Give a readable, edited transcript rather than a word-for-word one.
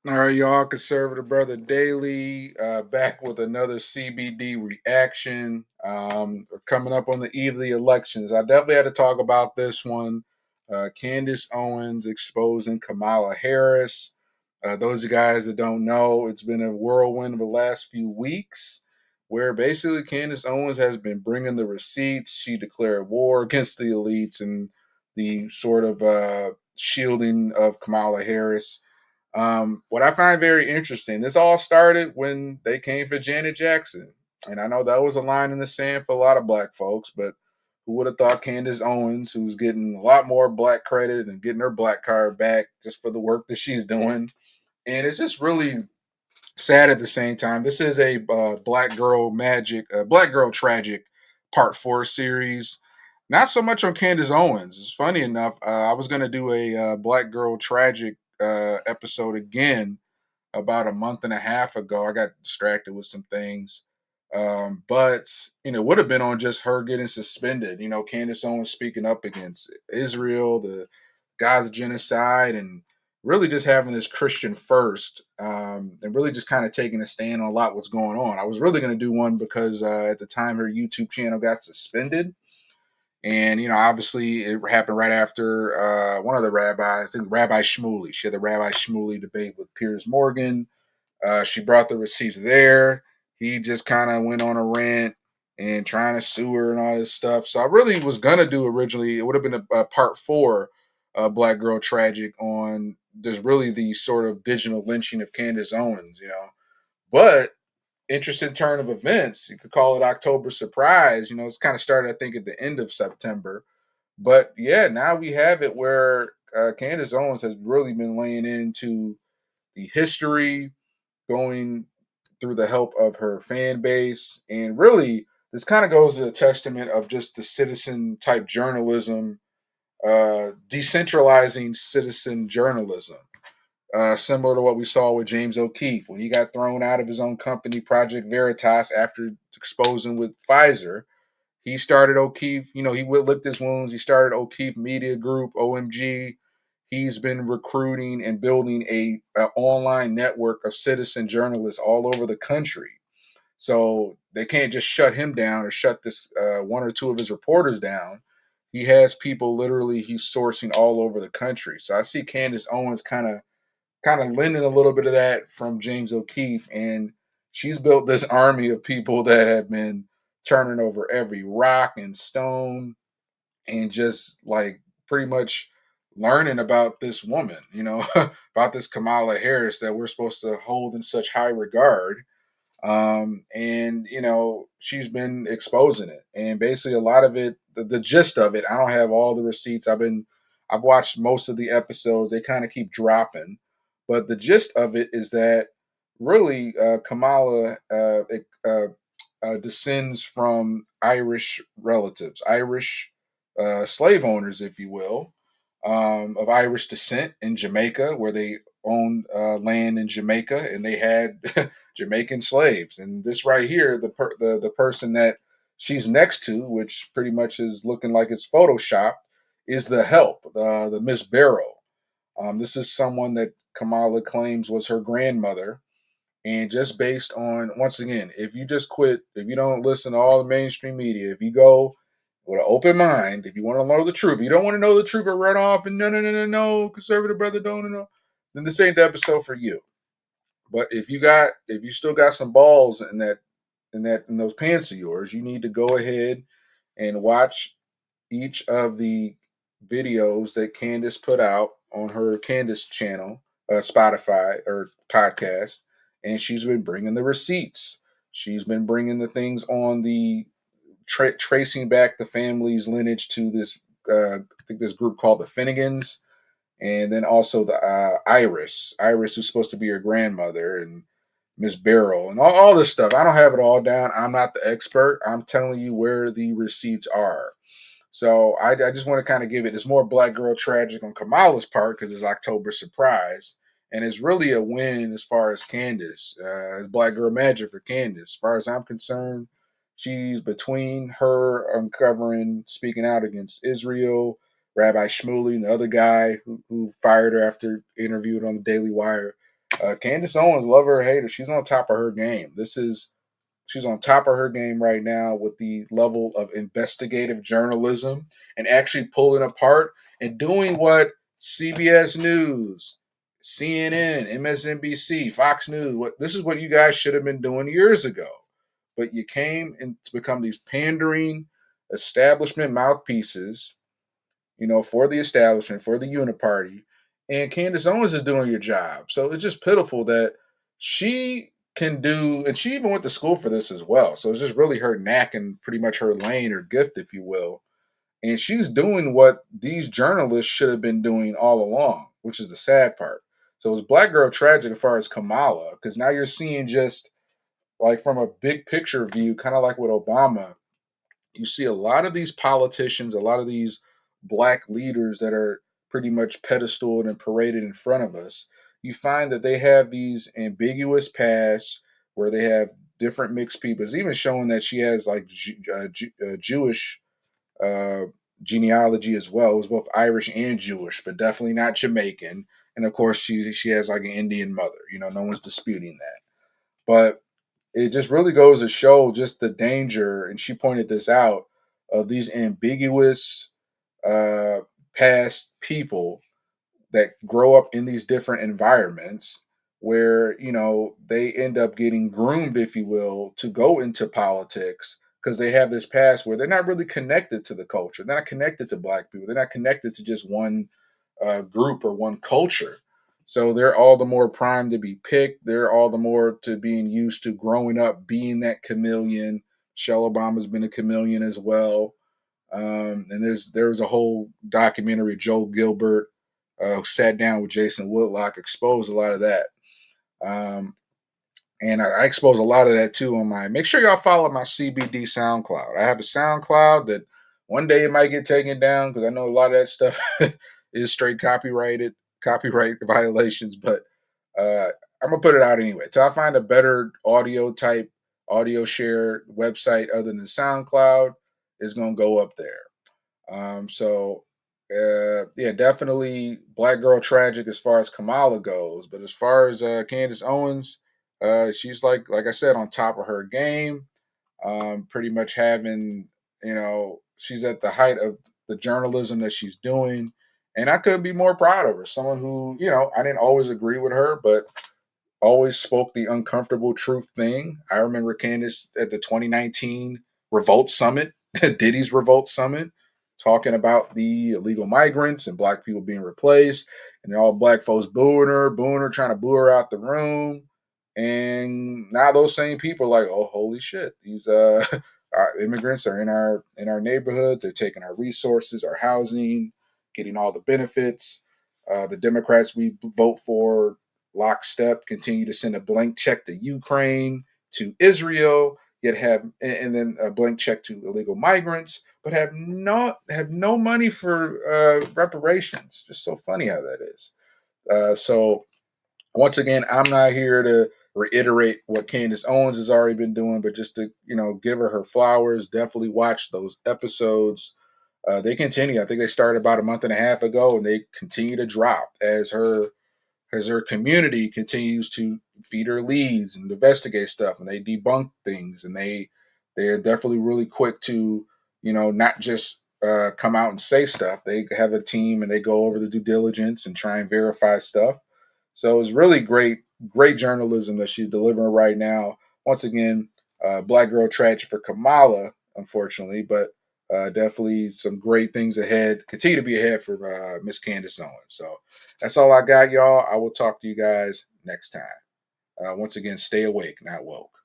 All right, y'all. Conservative Brother Daily, back with another CBD reaction. We're coming up on the eve of the elections. I definitely had to talk about this one. Candace Owens exposing Kamala Harris. Those of you guys that don't know, it's been a whirlwind of the last few weeks where basically Candace Owens has been bringing the receipts. She declared war against the elites and the sort of shielding of Kamala Harris. What I find very interesting, this all started when they came for Janet Jackson. And I know that was a line in the sand for a lot of black folks, but who would have thought Candace Owens, who's getting a lot more black credit and getting her black card back just for the work that she's doing. And it's just really sad at the same time. This is a Black Girl Tragic Part 4 series. Not so much on Candace Owens. It's funny enough, I was going to do a Black Girl Tragic episode again about a month and a half ago. I got distracted with some things. But it would have been on just her getting suspended. Candace Owens speaking up against Israel, the Gaza genocide, and really just having this Christian first, and really just kind of taking a stand on a lot what's going on. I was really going to do one because at the time her YouTube channel got suspended, and obviously it happened right after one of the rabbis, I think Rabbi Shmuley. She had the Rabbi Shmuley debate with Piers Morgan. She brought the receipts there. He just kind of went on a rant and trying to sue her and all this stuff. So I really was gonna do originally. It would have been a part four, Black Girl Tragic on. There's really the sort of digital lynching of Candace Owens. But interesting turn of events. You could call it October surprise. It's kind of started, I think, at the end of September. But yeah, now we have it where Candace Owens has really been laying into the history, going through the help of her fan base. And really, this kind of goes to a testament of just the citizen type journalism, decentralizing citizen journalism. Similar to what we saw with James O'Keefe when he got thrown out of his own company, Project Veritas, after exposing with Pfizer. He started O'Keefe, he licked his wounds. He started O'Keefe Media Group, OMG. He's been recruiting and building a online network of citizen journalists all over the country. So they can't just shut him down or shut this one or two of his reporters down. He has people literally he's sourcing all over the country. So I see Candace Owens kind of lending a little bit of that from James O'Keefe, and she's built this army of people that have been turning over every rock and stone and just like pretty much learning about this woman, about this Kamala Harris that we're supposed to hold in such high regard. And she's been exposing it, and basically a lot of it, the gist of it. I don't have all the receipts. I've watched most of the episodes. They kind of keep dropping, but the gist of it is that really Kamala descends from Irish relatives, Irish slave owners, if you will, of Irish descent in Jamaica, where they owned land in Jamaica, and they had Jamaican slaves. And this right here, the person that she's next to, which pretty much is looking like it's Photoshop, is the help, the Miss Barrow. This is someone that Kamala claims was her grandmother. And just based on, once again, if you just quit, if you don't listen to all the mainstream media, if you go with an open mind, if you want to know the truth, you don't want to know the truth but run off and no, conservative brother don't know, then this ain't the episode for you. But if you still got some balls in those pants of yours, you need to go ahead and watch each of the videos that Candace put out on her Candace channel, Spotify or podcast, and she's been bringing the receipts. She's been bringing the things on the tracing back the family's lineage to this, I think this group called the Finnegans, and then also the Iris, who's supposed to be her grandmother, and Miss Barrow, and all this stuff. I don't have it all down. I'm not the expert. I'm telling you where the receipts are. So I just want to kind of give it. It's more Black Girl Tragic on Kamala's part because it's October surprise, and it's really a win as far as Candace. It's Black Girl Magic for Candace. As far as I'm concerned, she's between her uncovering, speaking out against Israel, Rabbi Shmuley, the other guy who fired her after interviewed on the Daily Wire. Candace Owens, love her or hate her, she's on top of her game. She's on top of her game right now with the level of investigative journalism and actually pulling apart and doing what CBS News, CNN, MSNBC, Fox News, what this is what you guys should have been doing years ago. But you came and to become these pandering establishment mouthpieces, for the establishment, for the uniparty. And Candace Owens is doing your job. So it's just pitiful that she can do, and she even went to school for this as well. So it's just really her knack and pretty much her lane or gift, if you will. And she's doing what these journalists should have been doing all along, which is the sad part. So it's Black Girl Tragic as far as Kamala, because now you're seeing just like from a big picture view, kind of like with Obama, you see a lot of these politicians, a lot of these black leaders that are pretty much pedestaled and paraded in front of us. You find that they have these ambiguous pasts where they have different mixed people. It's even showing that she has like Jewish uh, genealogy as well. It was both Irish and Jewish, but definitely not Jamaican. And of course, she has like an Indian mother. No one's disputing that. But it just really goes to show just the danger, and she pointed this out, of these ambiguous uh, past people that grow up in these different environments where they end up getting groomed, if you will, to go into politics because they have this past where they're not really connected to the culture, they're not connected to black people, they're not connected to just one group or one culture. So they're all the more primed to be picked. They're all the more to being used to growing up being that chameleon. Michelle Obama's been a chameleon as well. And there was a whole documentary, Joel Gilbert, who sat down with Jason Woodlock, exposed a lot of that. Um, and I expose a lot of that too on my. Make sure y'all follow my CBD SoundCloud. I have a SoundCloud that one day it might get taken down because I know a lot of that stuff is straight copyright violations. But I'm gonna put it out anyway. So I find a better audio share website other than SoundCloud is gonna go up there. Yeah, definitely Black Girl Tragic as far as Kamala goes, but as far as Candace Owens, she's like I said, on top of her game. Pretty much having, she's at the height of the journalism that she's doing, and I couldn't be more proud of her. Someone who, I didn't always agree with her, but always spoke the uncomfortable truth thing. I remember Candace at the 2019 Revolt Summit, Diddy's Revolt Summit, talking about the illegal migrants and black people being replaced, and all black folks booing her, trying to boo her out the room. And now those same people are like, oh, holy shit, these our immigrants are in our neighborhoods. They're taking our resources, our housing, getting all the benefits. The Democrats we vote for lockstep, continue to send a blank check to Ukraine, to Israel, yet and then a blank check to illegal migrants, but have no money for reparations. Just so funny how that is. So once again, I'm not here to reiterate what Candace Owens has already been doing, but just to give her flowers. Definitely watch those episodes. They continue. I think they started about a month and a half ago, and they continue to drop as her community continues to feed her leads and investigate stuff, and they debunk things, and they're definitely really quick to not just come out and say stuff. They have a team and they go over the due diligence and try and verify stuff. So it's really great journalism that she's delivering right now. Once again, Black Girl Tragic for Kamala, unfortunately, but definitely some great things ahead. Continue to be ahead for Miss Candace Owens. So that's all I got, y'all. I will talk to you guys next time. Once again, stay awake, not woke.